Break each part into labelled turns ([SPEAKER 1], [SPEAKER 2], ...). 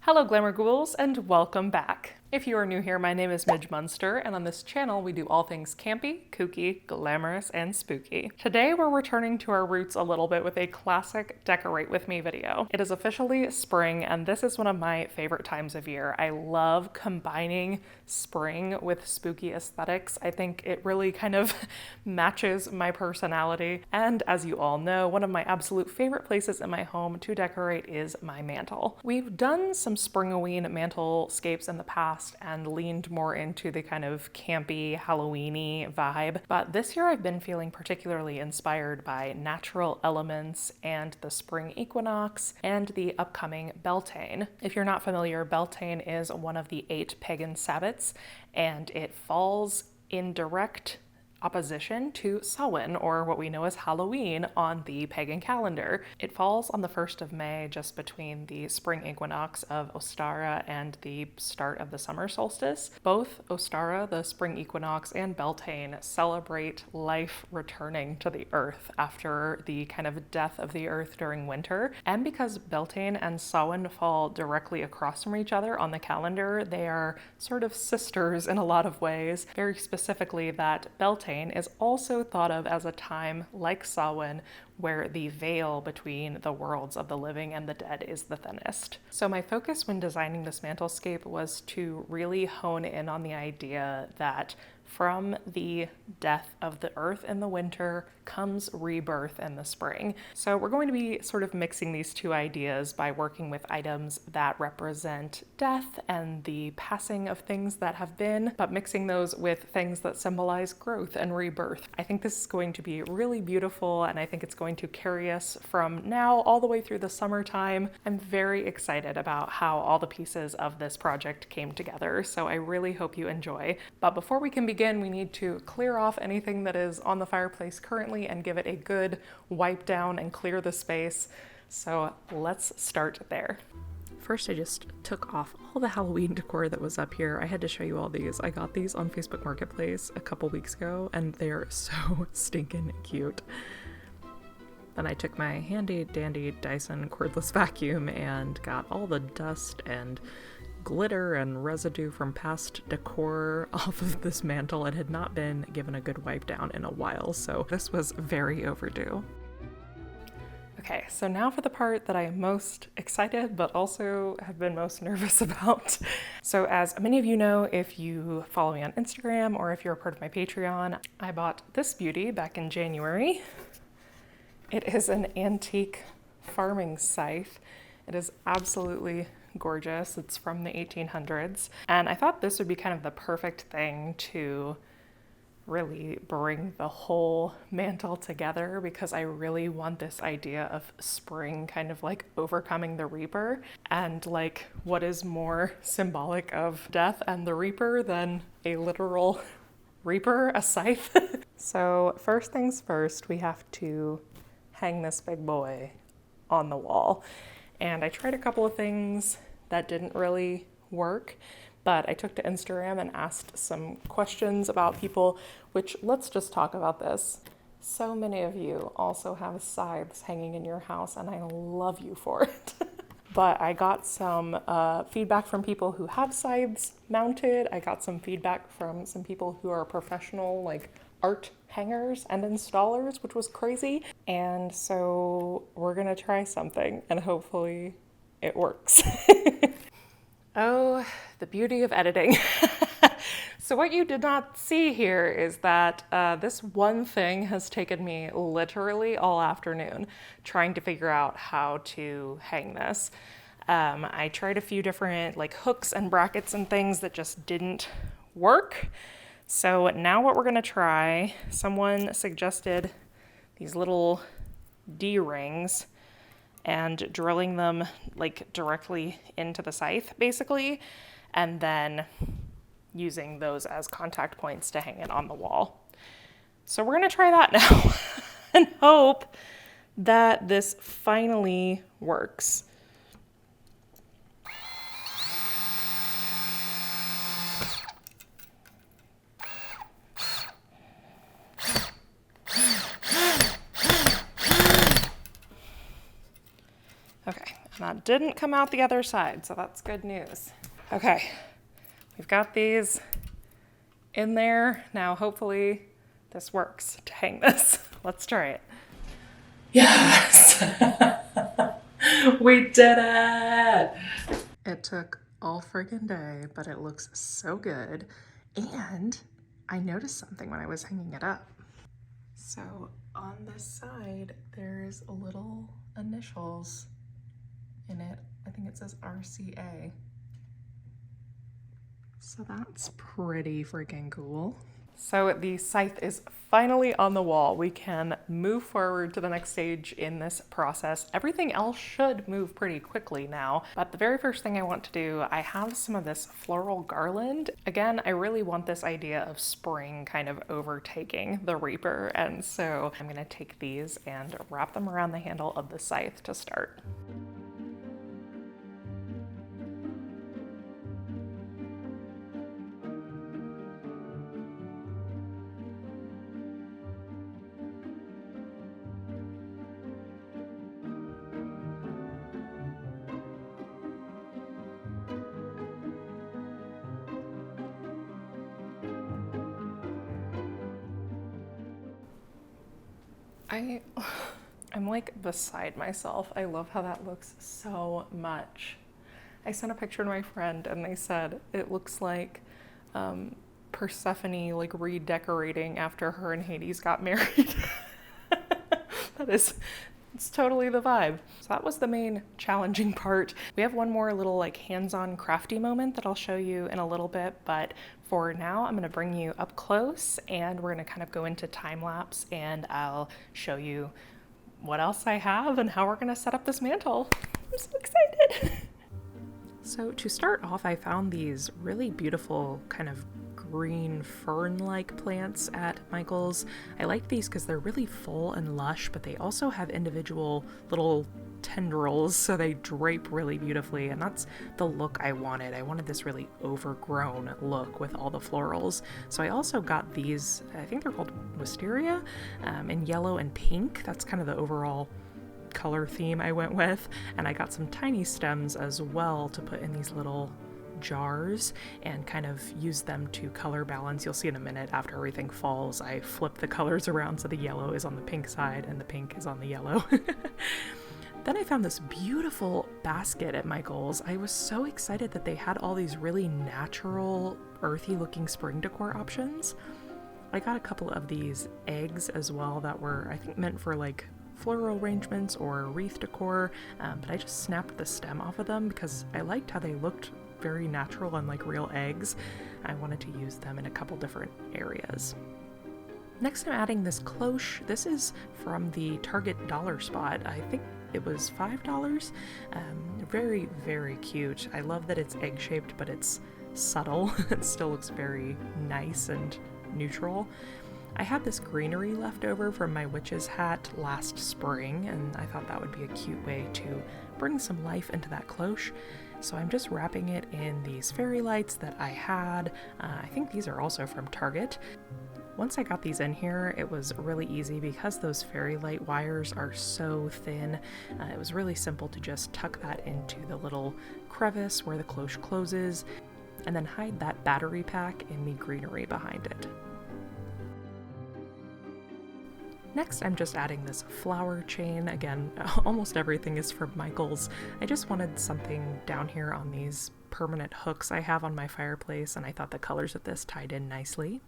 [SPEAKER 1] Hello Glamour Ghouls and welcome back. If you are new here, my name is Midge Munster, and on this channel we do all things campy, kooky, glamorous, and spooky. Today we're returning to our roots a little bit with a classic Decorate With Me video. It is officially spring, and this is one of my favorite times of year. I love combining spring with spooky aesthetics. I think it really kind of matches my personality, and as you all know, one of my absolute favorite places in my home to decorate is my mantle. We've done some Springoween mantel scapes in the past and leaned more into the kind of campy, Halloween-y vibe. But this year I've been feeling particularly inspired by natural elements and the spring equinox and the upcoming Beltane. If you're not familiar, Beltane is one of the 8 pagan Sabbats, and it falls in direct opposition to Samhain, or what we know as Halloween, on the pagan calendar. It falls on the 1st of May, just between the spring equinox of Ostara and the start of the summer solstice. Both Ostara, the spring equinox, and Beltane celebrate life returning to the earth after the kind of death of the earth during winter. And because Beltane and Samhain fall directly across from each other on the calendar, they are sort of sisters in a lot of ways. Very specifically, that Beltane is also thought of as a time like Samhain where the veil between the worlds of the living and the dead is the thinnest. So my focus when designing this mantel scape was to really hone in on the idea that from the death of the earth in the winter comes rebirth in the spring. So we're going to be sort of mixing these two ideas by working with items that represent death and the passing of things that have been, but mixing those with things that symbolize growth and rebirth. I think this is going to be really beautiful, and I think it's going to carry us from now all the way through the summertime. I'm very excited about how all the pieces of this project came together, so I really hope you enjoy. But before we can begin, we need to clear off anything that is on the fireplace currently and give it a good wipe down and clear the space. So let's start there. First, I just took off all the Halloween decor that was up here. I had to show you all these. I got these on Facebook Marketplace a couple weeks ago, and they're so stinking cute. Then I took my handy dandy Dyson cordless vacuum and got all the dust and glitter and residue from past decor off of this mantle. It had not been given a good wipe down in a while, so this was very overdue. Okay, so now for the part that I am most excited but also have been most nervous about. So as many of you know, if you follow me on Instagram or if you're a part of my Patreon, I bought this beauty back in January. It is an antique farming scythe. It is absolutely gorgeous. It's from the 1800s. And I thought this would be kind of the perfect thing to really bring the whole mantle together, because I really want this idea of spring kind of like overcoming the reaper. And like, what is more symbolic of death and the reaper than a literal reaper, a scythe? So first things first, we have to hang this big boy on the wall. And I tried a couple of things that didn't really work, but I took to Instagram and asked some questions about people, which, let's just talk about this. So many of you also have scythes hanging in your house, and I love you for it. But I got some feedback from people who have scythes mounted. I got some feedback from some people who are professional, like art hangers and installers, which was crazy. And so we're gonna try something and hopefully it works. Oh, the beauty of editing. So what you did not see here is that this one thing has taken me literally all afternoon trying to figure out how to hang this. I tried a few different like hooks and brackets and things that just didn't work. So now what we're gonna try, someone suggested these little D-rings and drilling them like directly into the scythe basically, and then using those as contact points to hang it on the wall. So we're gonna try that now and hope that this finally works. didn't come out the other side, so that's good news. Okay, we've got these in there. Now hopefully this works to hang this. Let's try it. Yes! We did it! It took all friggin' day, but it looks so good. And I noticed something when I was hanging it up. So on this side, there's a little initials in it. I think it says RCA. So that's pretty freaking cool. So the scythe is finally on the wall. We can move forward to the next stage in this process. Everything else should move pretty quickly now, but the very first thing I want to do, I have some of this floral garland. Again, I really want this idea of spring kind of overtaking the Reaper, and so I'm gonna take these and wrap them around the handle of the scythe to start. I'm like beside myself. I love how that looks so much. I sent a picture to my friend and they said it looks like Persephone like redecorating after her and Hades got married. It's totally the vibe. So that was the main challenging part. We have one more little like hands-on crafty moment that I'll show you in a little bit, but for now I'm gonna bring you up close and we're gonna kind of go into time lapse and I'll show you what else I have and how we're gonna set up this mantle. I'm so excited. So to start off, I found these really beautiful kind of green fern-like plants at Michael's. I like these because they're really full and lush, but they also have individual little tendrils, so they drape really beautifully, and that's the look I wanted. I wanted this really overgrown look with all the florals. So I also got these, I think they're called wisteria, in yellow and pink. That's kind of the overall color theme I went with, and I got some tiny stems as well to put in these little jars and kind of use them to color balance. You'll see in a minute after everything falls, I flip the colors around so the yellow is on the pink side and the pink is on the yellow. Then I found this beautiful basket at Michael's. I was so excited that they had all these really natural, earthy looking spring decor options. I got a couple of these eggs as well that were, I think, meant for like floral arrangements or wreath decor, but I just snapped the stem off of them because I liked how they looked very natural and like real eggs. I wanted to use them in a couple different areas. Next I'm adding this cloche. This is from the Target dollar spot. I think it was $5. Very, very cute. I love that it's egg-shaped, but it's subtle. It still looks very nice and neutral. I had this greenery left over from my witch's hat last spring, and I thought that would be a cute way to bring some life into that cloche. So I'm just wrapping it in these fairy lights that I had. I think these are also from Target. Once I got these in here, it was really easy because those fairy light wires are so thin. It was really simple to just tuck that into the little crevice where the cloche closes, and then hide that battery pack in the greenery behind it. Next, I'm just adding this flower chain. Again, almost everything is from Michael's. I just wanted something down here on these permanent hooks I have on my fireplace, and I thought the colors of this tied in nicely.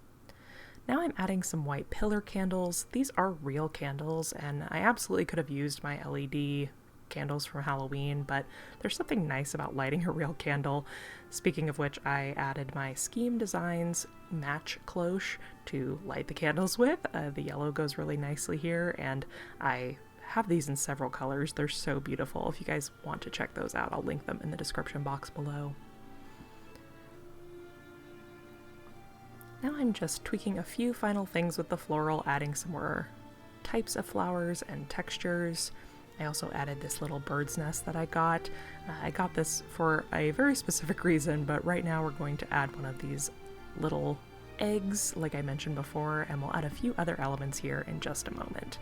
[SPEAKER 1] Now I'm adding some white pillar candles. These are real candles, and I absolutely could have used my LED candles from Halloween, but there's something nice about lighting a real candle. Speaking of which, I added my Scheme Designs match cloche to light the candles with. The yellow goes really nicely here, and I have these in several colors. They're so beautiful. If you guys want to check those out, I'll link them in the description box below. Now I'm just tweaking a few final things with the floral, adding some more types of flowers and textures. I also added this little bird's nest that I got. I got this for a very specific reason, but right now we're going to add one of these little eggs, like I mentioned before, and we'll add a few other elements here in just a moment.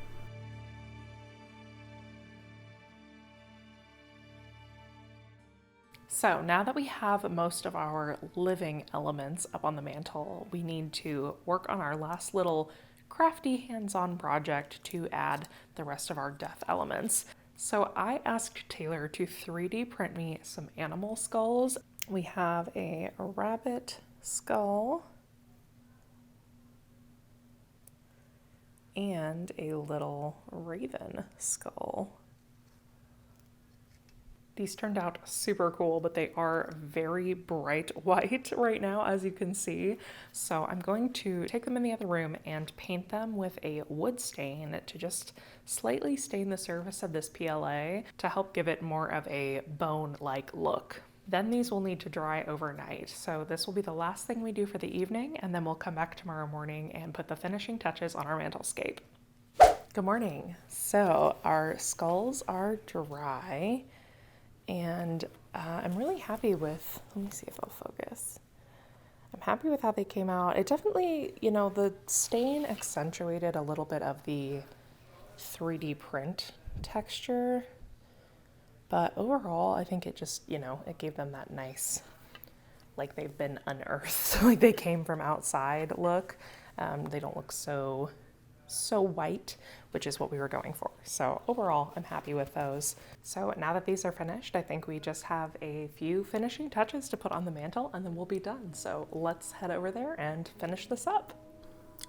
[SPEAKER 1] So now that we have most of our living elements up on the mantle, we need to work on our last little crafty hands-on project to add the rest of our death elements. So I asked Taylor to 3D print me some animal skulls. We have a rabbit skull and a little raven skull. These turned out super cool, but they are very bright white right now, as you can see. So I'm going to take them in the other room and paint them with a wood stain to just slightly stain the surface of this PLA to help give it more of a bone-like look. Then these will need to dry overnight. So this will be the last thing we do for the evening, and then we'll come back tomorrow morning and put the finishing touches on our Mantel Scape. Good morning. So our skulls are dry. And I'm really happy with, let me see if I'll focus. I'm happy with how they came out. It definitely, the stain accentuated a little bit of the 3D print texture. But overall, I think it just, it gave them that nice, like they've been unearthed, like they came from outside look. They don't look so white, which is what we were going for. So overall, I'm happy with those. So now that these are finished, I think we just have a few finishing touches to put on the mantle and then we'll be done. So let's head over there and finish this up.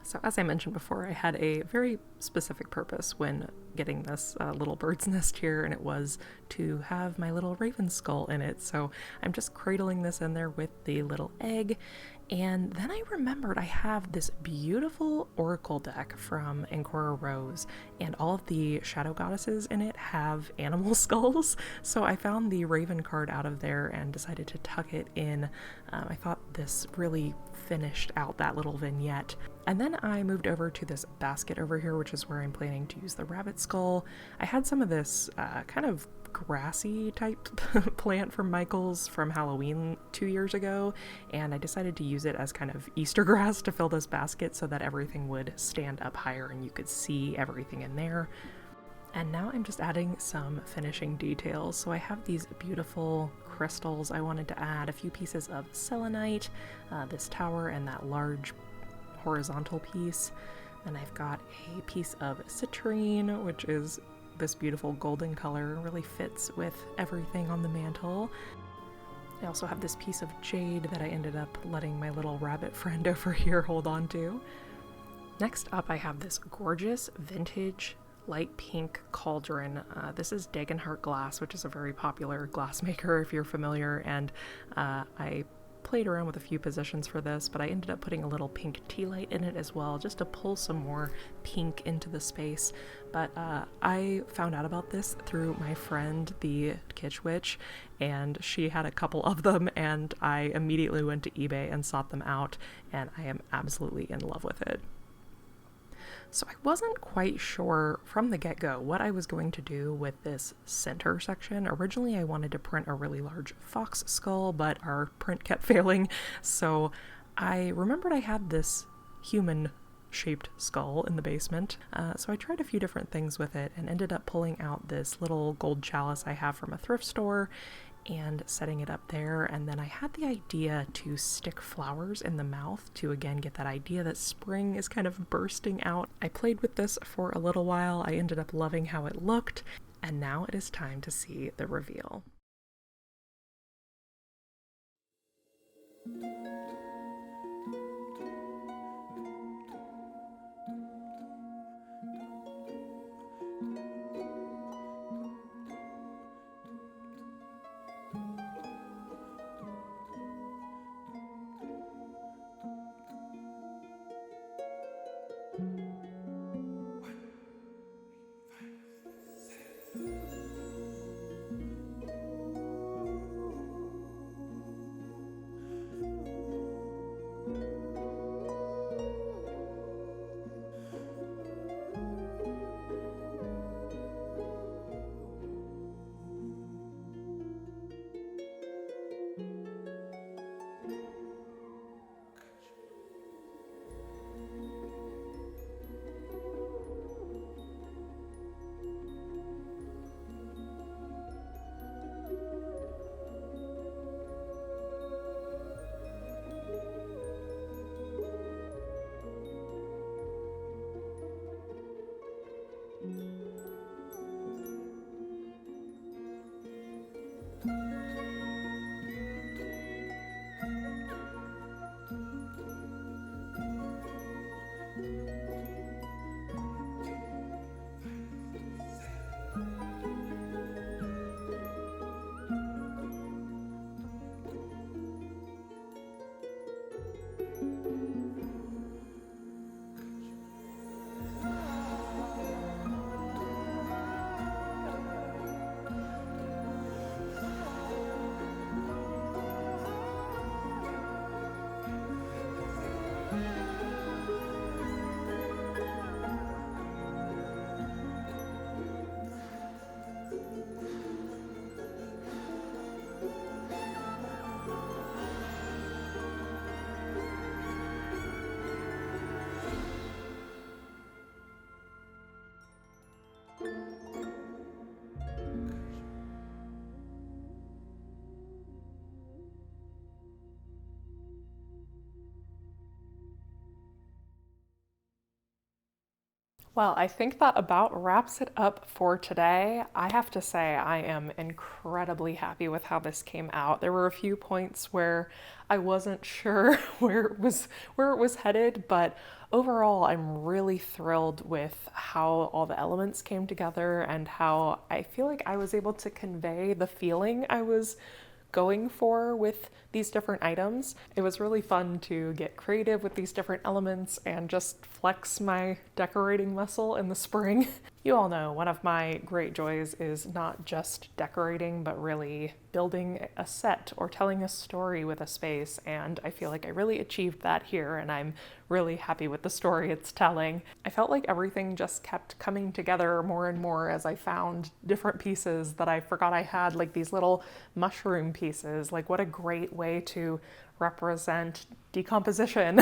[SPEAKER 1] So as I mentioned before, I had a very specific purpose when getting this little bird's nest here, and it was to have my little raven skull in it. So I'm just cradling this in there with the little egg. And then I remembered I have this beautiful oracle deck from Ancora Rose, and all of the shadow goddesses in it have animal skulls. So I found the raven card out of there and decided to tuck it in. I thought this really finished out that little vignette. And then I moved over to this basket over here, which is where I'm planning to use the rabbit skull. I had some of this kind of grassy type plant from Michael's from Halloween 2 years ago, and I decided to use it as kind of Easter grass to fill this basket so that everything would stand up higher and you could see everything in there. And now I'm just adding some finishing details. So I have these beautiful crystals I wanted to add, a few pieces of selenite, this tower, and that large horizontal piece. And I've got a piece of citrine, which is this beautiful golden color, really fits with everything on the mantle. I also have this piece of jade that I ended up letting my little rabbit friend over here hold on to. Next up, I have this gorgeous vintage light pink cauldron. This is Dagenhart glass, which is a very popular glass maker if you're familiar, and I played around with a few positions for this, but I ended up putting a little pink tea light in it as well, just to pull some more pink into the space. But I found out about this through my friend, the Kitsch Witch, and she had a couple of them, and I immediately went to eBay and sought them out, and I am absolutely in love with it. So I wasn't quite sure from the get-go what I was going to do with this center section. Originally I wanted to print a really large fox skull, but our print kept failing. So I remembered I had this human-shaped skull in the basement. So I tried a few different things with it and ended up pulling out this little gold chalice I have from a thrift store and setting it up there. And then I had the idea to stick flowers in the mouth to again get that idea that spring is kind of bursting out. I played with this for a little while. I ended up loving how it looked, and now it is time to see the reveal. Well, I think that about wraps it up for today. I have to say I am incredibly happy with how this came out. There were a few points where I wasn't sure where it was headed, but overall I'm really thrilled with how all the elements came together and how I feel like I was able to convey the feeling I was going for with these different items. It was really fun to get creative with these different elements and just flex my decorating muscle in the spring. You all know one of my great joys is not just decorating, but really building a set or telling a story with a space, and I feel like I really achieved that here, and I'm really happy with the story it's telling. I felt like everything just kept coming together more and more as I found different pieces that I forgot I had, like these little mushroom pieces. Like, what a great way to represent decomposition,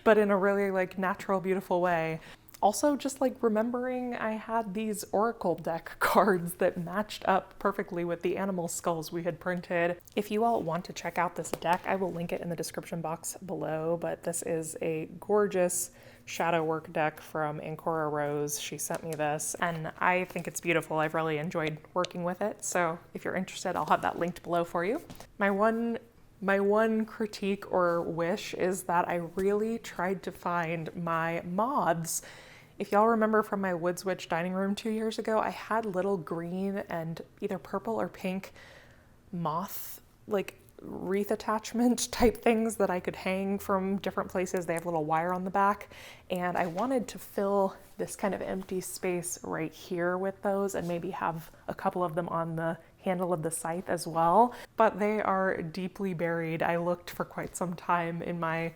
[SPEAKER 1] but in a really like natural, beautiful way. Also, just like remembering I had these Oracle deck cards that matched up perfectly with the animal skulls we had printed. If you all want to check out this deck, I will link it in the description box below, but this is a gorgeous shadow work deck from Ancora Rose. She sent me this and I think it's beautiful. I've really enjoyed working with it. So if you're interested, I'll have that linked below for you. My one critique or wish is that I really tried to find my moths. If y'all remember from my Woods Witch dining room 2 years ago, I had little green and either purple or pink moth, like wreath attachment type things that I could hang from different places. They have little wire on the back, and I wanted to fill this kind of empty space right here with those and maybe have a couple of them on the handle of the scythe as well, but they are deeply buried. I looked for quite some time in my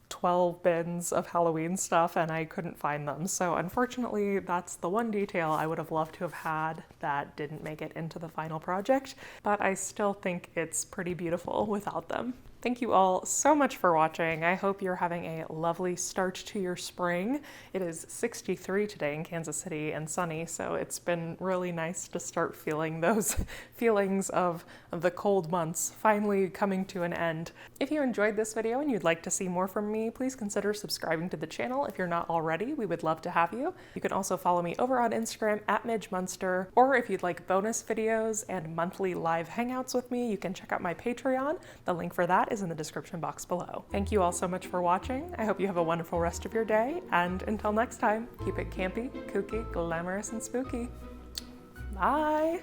[SPEAKER 1] 12 bins of Halloween stuff and I couldn't find them. So unfortunately, that's the one detail I would have loved to have had that didn't make it into the final project, but I still think it's pretty beautiful without them. Thank you all so much for watching. I hope you're having a lovely start to your spring. It is 63 today in Kansas City and sunny, so it's been really nice to start feeling those feelings of the cold months finally coming to an end. If you enjoyed this video and you'd like to see more from me, please consider subscribing to the channel if you're not already. We would love to have you. You can also follow me over on Instagram at Midge Munster, or if you'd like bonus videos and monthly live hangouts with me, you can check out my Patreon. The link for that is in the description box below. Thank you all so much for watching. I hope you have a wonderful rest of your day, and until next time, keep it campy, kooky, glamorous, and spooky. Bye!